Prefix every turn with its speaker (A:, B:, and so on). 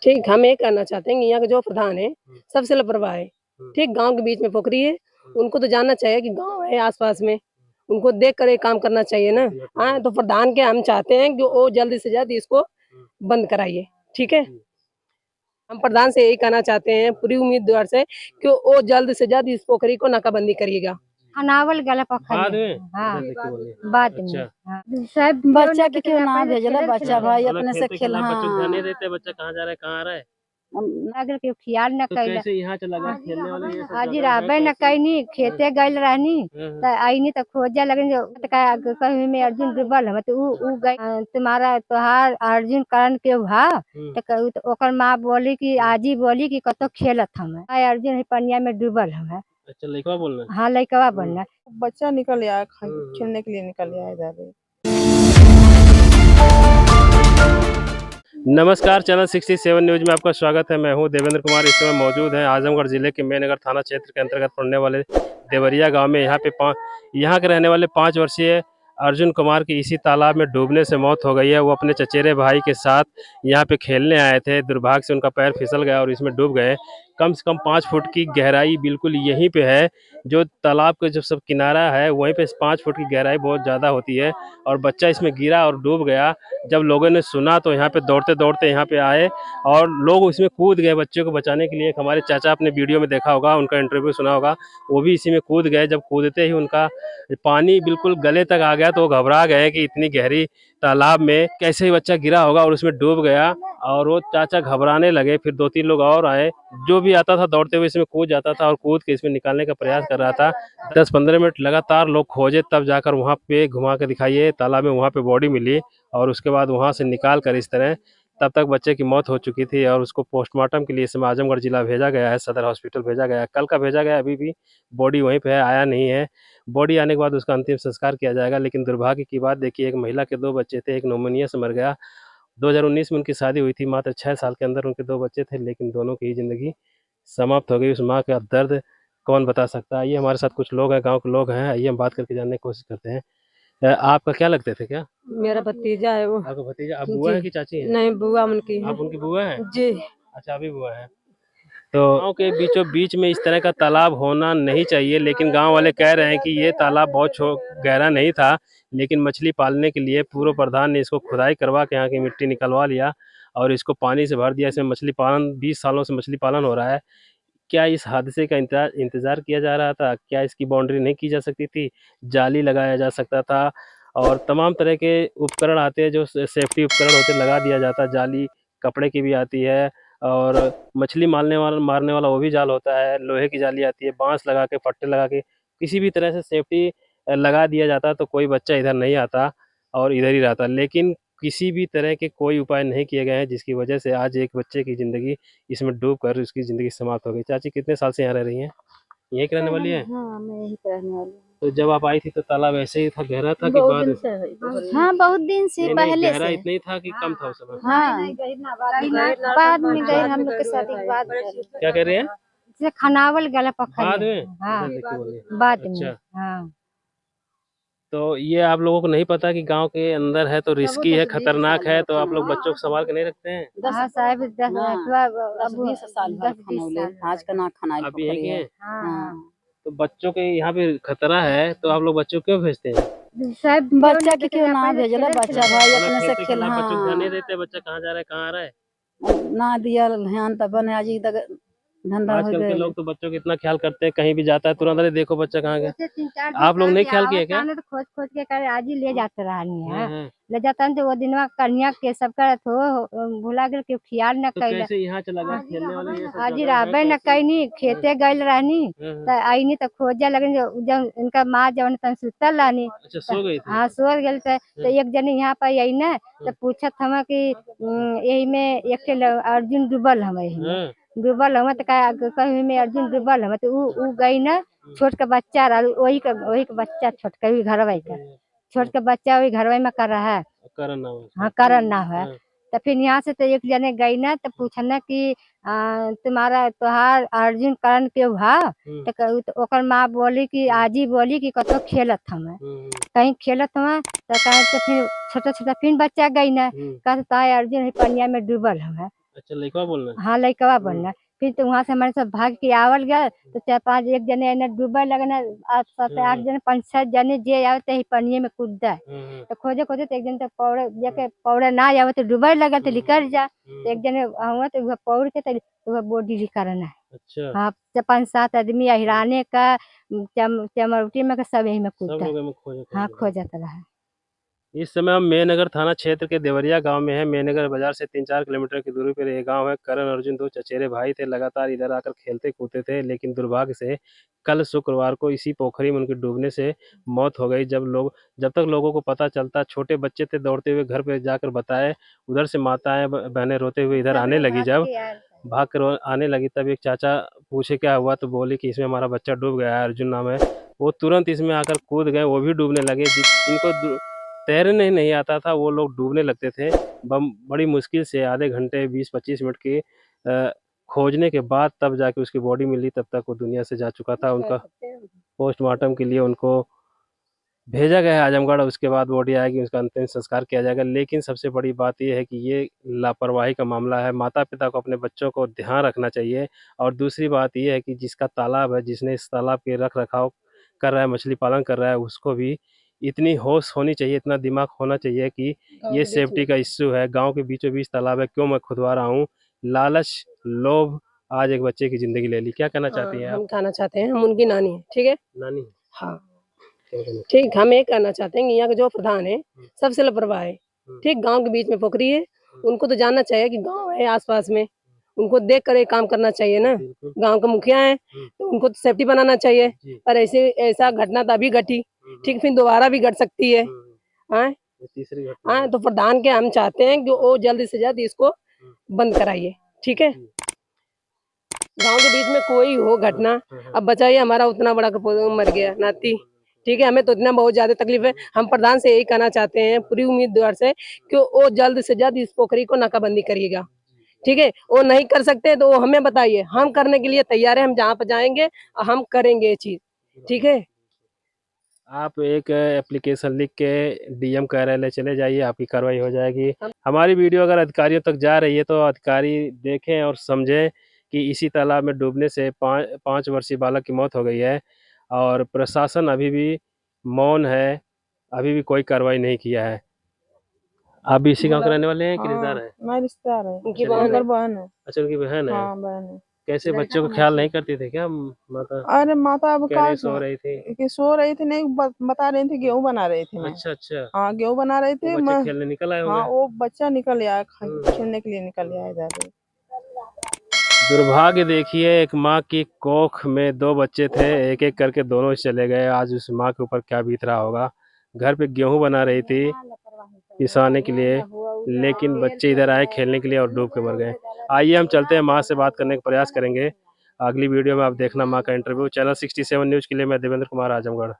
A: ठीक, हम ये कहना चाहते हैं कि यहाँ के जो प्रधान है सबसे लापरवाह है। ठीक, गाँव के बीच में पोखरी है, उनको तो जानना चाहिए कि गाँव है आस-पास में, उनको देख कर ये काम करना चाहिए ना। हाँ, तो प्रधान के हम चाहते हैं कि वो जल्द से जल्द इसको बंद कराइए, ठीक है? हम प्रधान से यही कहना चाहते हैं पूरी उम्मीदवार से कि वो जल्द से जल्द इस पोखरी को नाकाबंदी करिएगा।
B: हनावल गला
C: बाद
B: पोखरी
C: में
B: हाँ
C: अच्छा।
B: बाद में हाँ सब
D: बच्चा के क्यों ना भेजला बच्चा भाई
C: मतलब
D: अपने से
C: खेलते
D: खेल
C: खेलते बच्चे को ध्यान नहीं
D: हाँ
C: देते, बच्चा कहाँ जा रहा है कहाँ आ रहा है।
B: अगर के ख्याल न
C: तो
B: कैला
C: कैसे यहाँ चला गया खेलने वाले ये सब
B: आज
C: जगह है
B: राबे न
C: कैसे?
B: कैनी खेते गइल रहनी
C: हम्म,
B: त आईनी त खोजा लगन जो त का कहीं में अर्जुन डूबल हम त ऊ गई तुम्हारा तोहार अर्जुन करण के भा त कहू त ओकर माँ बोली कि आजी बोली कि कतो खेलत हम आय अर्जुन ही पनिया में डूबल हम
C: अच्छा लड़का बोल रहा
B: हाँ लइकवा बनना
E: बच्चा निकल आया खेलने के लिए निकल आया इधर।
C: नमस्कार, चैनल 67 न्यूज में आपका स्वागत है। मैं हूं देवेंद्र कुमार। इस समय मौजूद हैं आजमगढ़ जिले के मेनगर थाना क्षेत्र के अंतर्गत पड़ने वाले देवरिया गांव में। यहाँ के रहने वाले 5 वर्षीय अर्जुन कुमार की इसी तालाब में डूबने से मौत हो गई है। वो अपने चचेरे भाई के साथ यहाँ पे खेलने आए थे, दुर्भाग्य से उनका पैर फिसल गया और इसमें डूब गए। कम से कम 5 फुट की गहराई बिल्कुल यहीं पे है, जो तालाब का जो सब किनारा है वहीं पे 5 फुट की गहराई बहुत ज़्यादा होती है और बच्चा इसमें गिरा और डूब गया। जब लोगों ने सुना तो यहाँ पे दौड़ते दौड़ते यहाँ पे आए और लोग इसमें कूद गए बच्चे को बचाने के लिए। हमारे चाचा आपने वीडियो में देखा होगा, उनका इंटरव्यू सुना होगा, वो भी इसी में कूद गए। जब कूदते ही उनका पानी बिल्कुल गले तक आ गया तो वो घबरा गए कि इतनी गहरी तालाब में कैसे ही बच्चा गिरा होगा और उसमें डूब गया। और वो चाचा घबराने लगे। फिर 2-3 लोग और आए, जो भी आता था दौड़ते हुए इसमें कूद जाता था और कूद के इसमें निकालने का प्रयास कर रहा था। 10-15 मिनट लगातार लोग खोजे, तब जाकर वहाँ पे घुमा के दिखाइए तालाब में वहाँ पे बॉडी मिली और उसके बाद वहाँ से निकाल कर इस तरह, तब तक बच्चे की मौत हो चुकी थी और उसको पोस्टमार्टम के लिए इस समय आजमगढ़ जिला भेजा गया है, सदर हॉस्पिटल भेजा गया है। कल का भेजा गया, अभी भी बॉडी वहीं पे है, आया नहीं है। बॉडी आने के बाद उसका अंतिम संस्कार किया जाएगा। लेकिन दुर्भाग्य की बात देखिए, एक महिला के 2 बच्चे थे, एक निमोनिया से मर गया। 2019 में उनकी शादी हुई थी, मात्र 6 साल के अंदर उनके 2 बच्चे थे, लेकिन दोनों की ही ज़िंदगी समाप्त हो गई। उस माँ का दर्द कौन बता सकता है। आइए हमारे साथ कुछ लोग हैं, गाँव के लोग हैं, आइए हम बात करके जानने की कोशिश करते हैं। आपका क्या लगते थे क्या?
A: मेरा भतीजा है वो।
C: आपका भतीजा? आप बुआ है कि चाची है?
A: नहीं, बुआ उनकी है।
C: आप उनकी बुआ हैं?
A: जी।
C: अच्छा, अभी बुआ है। तो गाँव के बीचों बीच में इस तरह का तालाब होना नहीं चाहिए, लेकिन गांव वाले कह रहे हैं कि ये तालाब बहुत गहरा नहीं था, लेकिन मछली पालने के लिए पूर्व प्रधान ने इसको खुदाई करवा के यहाँ की मिट्टी निकलवा लिया और इसको पानी से भर दिया। इसमें मछली पालन 20 सालों से मछली पालन हो रहा है। क्या इस हादसे का इंतजार किया जा रहा था? क्या इसकी बाउंड्री नहीं की जा सकती थी? जाली लगाया जा सकता था और तमाम तरह के उपकरण आते हैं, जो सेफ्टी उपकरण होते हैं, लगा दिया जाता। जाली कपड़े की भी आती है और मछली मारने वाला वो भी जाल होता है, लोहे की जाली आती है, बांस लगा के, फट्टे लगा के, किसी भी तरह से सेफ्टी लगा दिया जाता तो कोई बच्चा इधर नहीं आता और इधर ही रहता। लेकिन किसी भी तरह के कोई उपाय नहीं किए गए हैं, जिसकी वजह से आज एक बच्चे की ज़िंदगी इसमें डूब कर उसकी ज़िंदगी समाप्त हो गई। चाची कितने साल से यहाँ रह रही हैं? यहीं की रहने वाली है?
D: हाँ मैं यही रहने वाली हूँ।
C: तो जब आप आई थी तो तालाब ऐसे ही था, गहरा था कि बाद में?
D: हाँ बहुत दिन से पहले
C: गहरा
D: से
C: इतना ही था कि कम था उस समय?
D: हाँ बाद में गए हम लोग के शादी के बाद
C: क्या कह रहे हैं?
B: जैसे खनावल गला
C: बाद
B: पोखरी
C: में?
B: हाँ
C: देखिए बोलिए।
B: बाद में
C: अच्छा,
B: हाँ
C: तो ये आप लोगों को नहीं पता कि गांव के अंदर है तो रिस्की है, खतरनाक है, तो आप लोग बच्चों को संभाल के नहीं रखते हैं?
B: हाँ साहब
D: 10-20 साल भर खनौले आज का ना खाना
C: आप यहीं के हैं?
B: हाँ
C: तो बच्चों के यहाँ पे खतरा है तो आप लोग बच्चों को क्यों भेजते हैं?
B: सब
D: बच्चा के क्यों ना भेजला बच्चा भाई
C: मतलब
D: अपने से
C: खेलते
D: खेल
C: खेलते बच्चों को ध्यान नहीं
D: हाँ
C: देते, बच्चा कहाँ जा रहा है कहाँ आ रहा है।
D: ना दिया ध्यान तब बने आज तक धंधा हो
C: आजकल के
D: गए
C: लोग तो बच्चों को इतना ख्याल करते हैं, कहीं भी जाता है तुरंत अरे देखो बच्चा कहाँ गया। आप लोग नहीं ख्याल किए क्या?
B: तो खोज खोज के कर आज ही ले जाते रहनी है
C: हाँ।
B: ले जाता तो वो दिनवा कन्या के सब करत हो भुला गए के ख्याल न
C: तो
B: कैला
C: कैसे यहाँ चला गया खेलने वाले ये सब
B: आज
C: जगह है
B: राबे न
C: कैसे?
B: कैनी खेते गइल रहनी
C: हाँ।
B: त आईनी त खोजा लगन जब इनका माँ जवन तन सुतल रहनी
C: अच्छा, सो गई थी?
B: हाँ सो गए तो एक जनी यहाँ पर आई ना तो पूछत हम कि यही में एक ठे अर्जुन डूबल हम यही में
C: हाँ।
B: डूबल हम तो कहीं में अर्जुन डूबल हम तो ऊ गई ना छोट के बच्चा वही के बच्चा छोट के भी घर का छोट के बच्चा वही घर में कर रहा है
C: करण नाम है उसका।
B: हाँ करण ना है
C: हाँ।
B: तो फिर यहाँ से तो एक जने गई ना तो पूछना कि तुम्हारा तोहार अर्जुन करण के भा तो कहू तो ओकर माँ बोली कि आजी बोली कि कतो खेलत हम कहीं खेलत हम तो कहे तो फिर छोटा छोटा फिर बच्चा गई ना कहते ताय अर्जुन ही पनिया में डूबल हम
C: अच्छा लड़का बोलना है।
B: हाँ लइकवा बनना। फिर तो वहां से हमारे सब भाग के आवल गए तो 4-5 एक जने एने डूबे लगना। 7-8 जने 5-6 जने जे आवते ही पानी में कूद जाए तो खोजे खोजे तो एक जन तो पौड़े जाके पौड़े ना आवे तो डूबे लगे तो निकल जा। तो एक जने हुआ तो वह पौड़ के तो वह बॉडी निकालना है।
C: अच्छा
B: हाँ 5-7 आदमी हिराने का चमरौटी में का सब यही में
C: सब
B: कूदता।
C: लोग में खोजे
B: हाँ
C: खोजे।
B: खो जाता रहा।
C: इस समय हम मेहनगर थाना क्षेत्र के देवरिया गांव में है। मेहनगर बाजार से 3-4 किलोमीटर की दूरी पर ये गांव है। करण अर्जुन दो चचेरे भाई थे, लगातार इधर आकर खेलते कूदते थे, लेकिन दुर्भाग्य से कल शुक्रवार को इसी पोखरी में उनके डूबने से मौत हो गई। जब तक लोगों को पता चलता, छोटे बच्चे थे, दौड़ते हुए घर पे जाकर बताए। उधर से माताएं बहनें रोते हुए इधर आने लगी। जब भाग कर आने लगी तब एक चाचा पूछे क्या हुआ तो बोले कि इसमें हमारा बच्चा डूब गया है, अर्जुन नाम है। वो तुरंत इसमें आकर कूद गए, वो भी डूबने लगे। जिनको तैरने नहीं आता था वो लोग डूबने लगते थे। बड़ी मुश्किल से आधे घंटे 20-25 मिनट के खोजने के बाद तब जाके उसकी बॉडी मिली। तब तक वो दुनिया से जा चुका था। उनका पोस्टमार्टम के लिए उनको भेजा गया है आजमगढ़। उसके बाद बॉडी आएगी, उसका अंतिम संस्कार किया जाएगा। लेकिन सबसे बड़ी बात यह है कि ये लापरवाही का मामला है। माता पिता को अपने बच्चों को ध्यान रखना चाहिए। और दूसरी बात यह है कि जिसका तालाब है, जिसने इस तालाब के रख रखाव कर रहा है, मछली पालन कर रहा है, उसको भी इतनी होश होनी चाहिए, इतना दिमाग होना चाहिए कि ये सेफ्टी का इश्यू है। गांव के बीचों बीच तालाब है, क्यों मैं खुदवा रहा हूँ। लालच, लोभ आज एक बच्चे की जिंदगी ले ली। क्या कहना चाहती हैं
A: हम
C: आप?
A: कहना चाहते हैं, हम उनकी नानी है, ठीक है।
C: नानी
A: हाँ
C: क्या कहना
A: ठीक, हम ये कहना चाहते हैं कि यहाँ के जो प्रधान है सबसे लापरवाह है। ठीक, गांव के बीच में पोखरी है, उनको तो जानना चाहिए कि गांव है आसपास में, उनको देख कर एक काम करना चाहिए ना।
C: बिल्कुल।
A: गांव के मुखिया हैं तो उनको तो सेफ्टी बनाना चाहिए।
C: जी।
A: पर ऐसा घटना तो अभी घटी, ठीक, फिर दोबारा भी घट सकती है। हाँ
C: ये तीसरी घटना
A: हाँ,
C: है।
A: तो प्रधान के हम चाहते हैं कि वो जल्द से जल्द इसको बंद कराइए, ठीक है। गांव के बीच में कोई हो घटना, अब बचाइए हमारा उतना बड़ा मर गया नाती, ठीक है। हमें तो इतना बहुत ज्यादा तकलीफ है। हम प्रधान से यही कहना चाहते हैं पूरी उम्मीदवार से कि वो जल्द से जल्द इस पोखरी को नाकाबंदी करिएगा, ठीक है। वो नहीं कर सकते तो वो हमें बताइए, हम करने के लिए तैयार है। हम जहाँ पर जाएंगे हम करेंगे ये चीज, ठीक है।
C: आप एक एप्लीकेशन लिख के डीएम कार्यालय चले जाइए, आपकी कार्रवाई हो जाएगी। हमारी वीडियो अगर अधिकारियों तक जा रही है तो अधिकारी देखें और समझें कि इसी तालाब में डूबने से 5 वर्षीय बालक की मौत हो गई है और प्रशासन अभी भी मौन है, अभी भी कोई कार्रवाई नहीं किया है। आप भी इसी गांव के रहने वाले हैं कि रिश्तेदार हैं?
E: मैं रिश्तेदार है,
A: उनकी
C: अच्छा,
A: बहन है।
E: बहन है।
C: अच्छा उनकी बहन है।
E: हाँ बहन है।
C: कैसे बच्चों को ख्याल नहीं करती थी क्या माता?
E: अरे माता अब
C: कह रही सो रही थी।
E: कि सो रही थी, नहीं बता रही थी गेहूं बना रही थी मैं।
C: अच्छा अच्छा,
E: हाँ गेहूं बना रही थी
C: वो बच्चे
E: मैं।
C: खेलने निकल आए
E: हाँ
C: होंगे।
E: वो बच्चा निकल आया खेलने के लिए निकल आया इधर।
C: दुर्भाग्य देखिए, एक माँ की कोख में 2 बच्चे थे, एक एक करके दोनों चले गए। आज उस माँ के ऊपर क्या बीत रहा होगा। घर पे गेहूं बना रही थी पिसाने के लिए, लेकिन बच्चे इधर आए खेलने के लिए और डूब के मर गए। आइए हम चलते हैं, माँ से बात करने का प्रयास करेंगे। अगली वीडियो में आप देखना माँ का इंटरव्यू। चैनल 67 न्यूज़ के लिए मैं देवेंद्र कुमार, आजमगढ़।